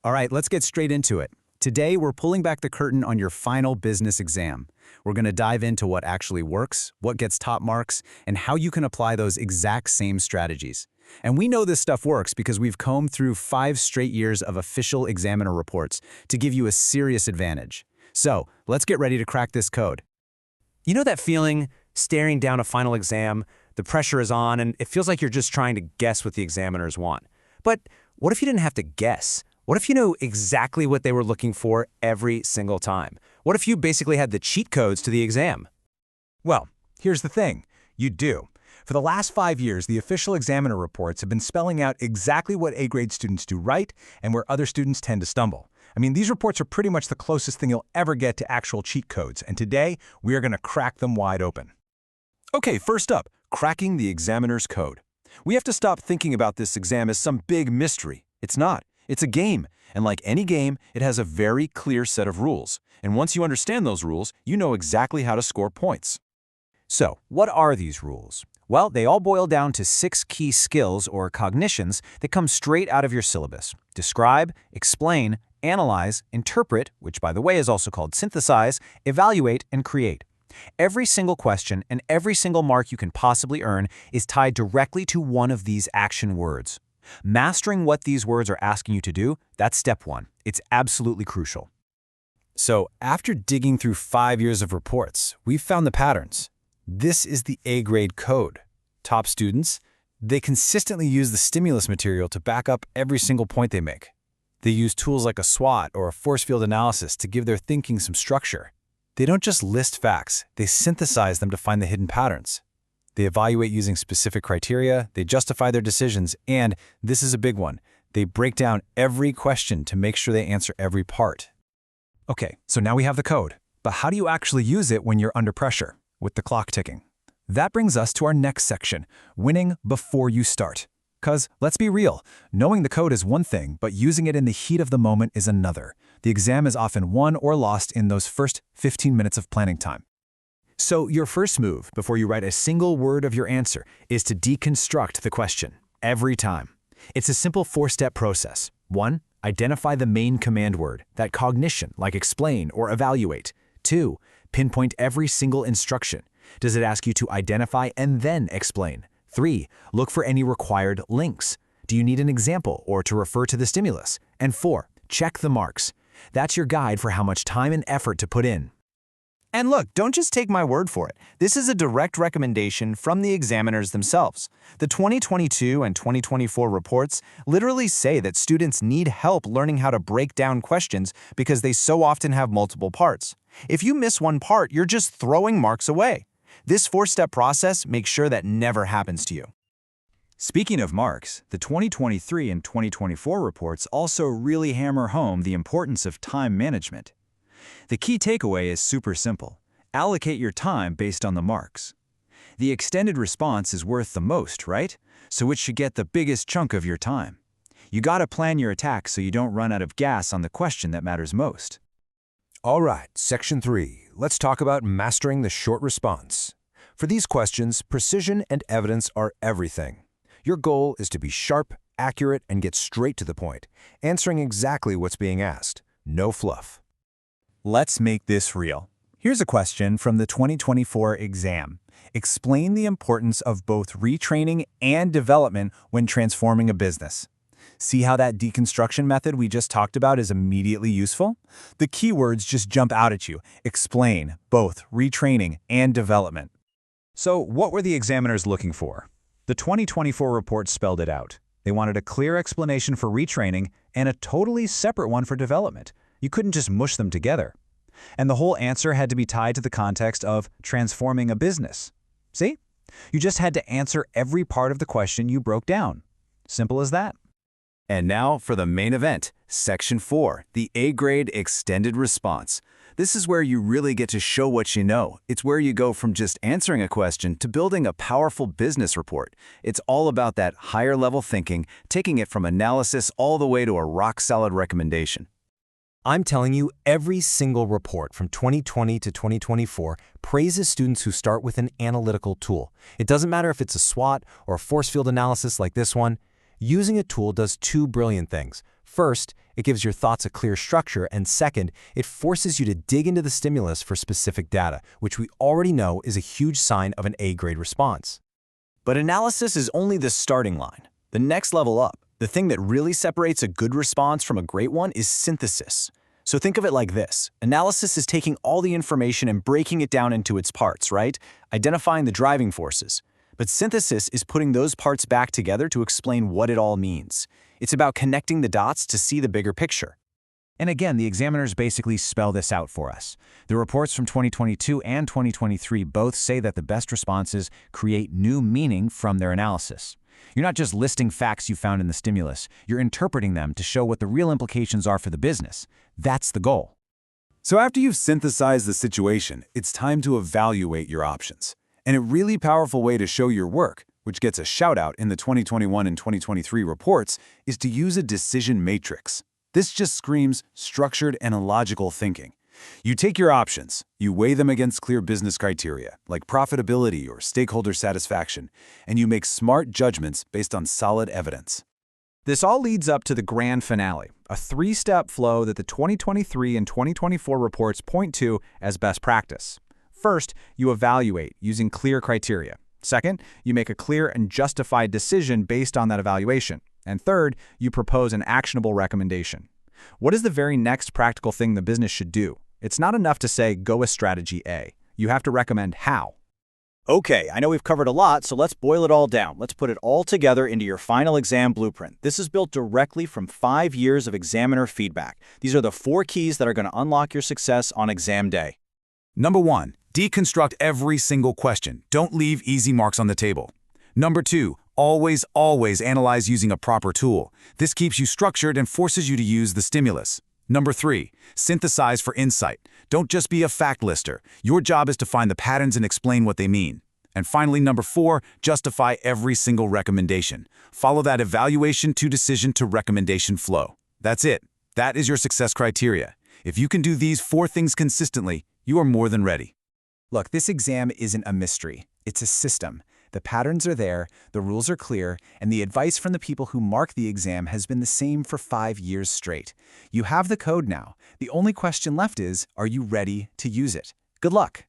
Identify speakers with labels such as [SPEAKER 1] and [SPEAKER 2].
[SPEAKER 1] All right, let's get straight into it. Today, we're pulling back the curtain on your final business exam. We're going to dive into what actually works, what gets top marks, and how you can apply those exact same strategies. And we know this stuff works because we've combed through 5 straight years of official examiner reports to give you a serious advantage. So, let's get ready to crack this code.
[SPEAKER 2] You know that feeling, staring down a final exam, the pressure is on, and it feels like you're just trying to guess what the examiners want. But what if you didn't have to guess? What if you knew exactly what they were looking for every single time? What if you basically had the cheat codes to the exam?
[SPEAKER 3] Well, here's the thing. You do. For the last 5 years, the official examiner reports have been spelling out exactly what A-grade students do right and where other students tend to stumble. I mean, these reports are pretty much the closest thing you'll ever get to actual cheat codes, and today, we are going to crack them wide open.
[SPEAKER 4] Okay, first up, cracking the examiner's code. We have to stop thinking about this exam as some big mystery. It's not. It's a game, and like any game, it has a very clear set of rules. And once you understand those rules, you know exactly how to score points.
[SPEAKER 2] So, what are these rules? Well, they all boil down to 6 key skills or cognitions that come straight out of your syllabus. Describe, explain, analyze, interpret, which by the way is also called synthesize, evaluate, and create. Every single question and every single mark you can possibly earn is tied directly to one of these action words. Mastering what these words are asking you to do, that's step 1. It's absolutely crucial.
[SPEAKER 1] So, after digging through 5 years of reports, we've found the patterns. This is the A-grade code. Top students, they consistently use the stimulus material to back up every single point they make. They use tools like a SWOT or a force field analysis to give their thinking some structure. They don't just list facts, they synthesize them to find the hidden patterns. They evaluate using specific criteria, they justify their decisions, and, this is a big one, they break down every question to make sure they answer every part.
[SPEAKER 3] Okay, so now we have the code, but how do you actually use it when you're under pressure, with the clock ticking? That brings us to our next section, winning before you start. 'Cause, let's be real, knowing the code is one thing, but using it in the heat of the moment is another. The exam is often won or lost in those first 15 minutes of planning time.
[SPEAKER 1] So your first move, before you write a single word of your answer, is to deconstruct the question, every time. It's a simple 4-step process. 1. Identify the main command word, that cognition, like explain or evaluate. 2. Pinpoint every single instruction. Does it ask you to identify and then explain? 3. Look for any required links. Do you need an example or to refer to the stimulus? And 4. Check the marks. That's your guide for how much time and effort to put in.
[SPEAKER 2] And look, don't just take my word for it. This is a direct recommendation from the examiners themselves. The 2022 and 2024 reports literally say that students need help learning how to break down questions because they so often have multiple parts. If you miss one part, you're just throwing marks away. This 4-step process makes sure that never happens to you.
[SPEAKER 3] Speaking of marks, the 2023 and 2024 reports also really hammer home the importance of time management. The key takeaway is super simple. Allocate your time based on the marks. The extended response is worth the most, right? So it should get the biggest chunk of your time. You gotta plan your attack so you don't run out of gas on the question that matters most.
[SPEAKER 4] All right, Section 3. Let's talk about mastering the short response. For these questions, precision and evidence are everything. Your goal is to be sharp, accurate, and get straight to the point, answering exactly what's being asked. No fluff.
[SPEAKER 1] Let's make this real. Here's a question from the 2024 exam. Explain the importance of both retraining and development when transforming a business. See how that deconstruction method we just talked about is immediately useful? The keywords just jump out at you. Explain, both retraining and development.
[SPEAKER 3] So what were the examiners looking for? The 2024 report spelled it out. They wanted a clear explanation for retraining and a totally separate one for development. You couldn't just mush them together. And the whole answer had to be tied to the context of transforming a business. See? You just had to answer every part of the question you broke down. Simple as that.
[SPEAKER 1] And now for the main event, Section 4, the A-grade extended response. This is where you really get to show what you know. It's where you go from just answering a question to building a powerful business report. It's all about that higher-level thinking, taking it from analysis all the way to a rock-solid recommendation.
[SPEAKER 2] I'm telling you, every single report from 2020 to 2024 praises students who start with an analytical tool. It doesn't matter if it's a SWOT or a force field analysis like this one. Using a tool does 2 brilliant things.
[SPEAKER 1] First, it gives your thoughts a clear structure, and second, it forces you to dig into the stimulus for specific data, which we already know is a huge sign of an A-grade response.
[SPEAKER 2] But analysis is only the starting line. The next level up, the thing that really separates a good response from a great one, is synthesis. So think of it like this. Analysis is taking all the information and breaking it down into its parts, right? Identifying the driving forces. But synthesis is putting those parts back together to explain what it all means. It's about connecting the dots to see the bigger picture. And again, the examiners basically spell this out for us. The reports from 2022 and 2023 both say that the best responses create new meaning from their analysis. You're not just listing facts you found in the stimulus, you're interpreting them to show what the real implications are for the business. That's the goal.
[SPEAKER 3] So after you've synthesized the situation, it's time to evaluate your options. And a really powerful way to show your work, which gets a shout-out in the 2021 and 2023 reports, is to use a decision matrix. This just screams structured and logical thinking. You take your options, you weigh them against clear business criteria, like profitability or stakeholder satisfaction, and you make smart judgments based on solid evidence.
[SPEAKER 2] This all leads up to the grand finale, a three-step flow that the 2023 and 2024 reports point to as best practice. First, you evaluate using clear criteria. Second, you make a clear and justified decision based on that evaluation. And third, you propose an actionable recommendation. What is the very next practical thing the business should do? It's not enough to say, go with strategy A. You have to recommend how. Okay, I know we've covered a lot, so let's boil it all down. Let's put it all together into your final exam blueprint. This is built directly from 5 years of examiner feedback. These are the 4 keys that are going to unlock your success on exam day.
[SPEAKER 3] Number 1, deconstruct every single question. Don't leave easy marks on the table. Number 2, always analyze using a proper tool. This keeps you structured and forces you to use the stimulus. Number 3, synthesize for insight. Don't just be a fact lister. Your job is to find the patterns and explain what they mean. And finally, number 4, justify every single recommendation. Follow that evaluation to decision to recommendation flow. That's it. That is your success criteria. If you can do these 4 things consistently, you are more than ready.
[SPEAKER 2] Look, this exam isn't a mystery. It's a system. The patterns are there, the rules are clear, and the advice from the people who mark the exam has been the same for 5 years straight. You have the code now. The only question left is, are you ready to use it? Good luck.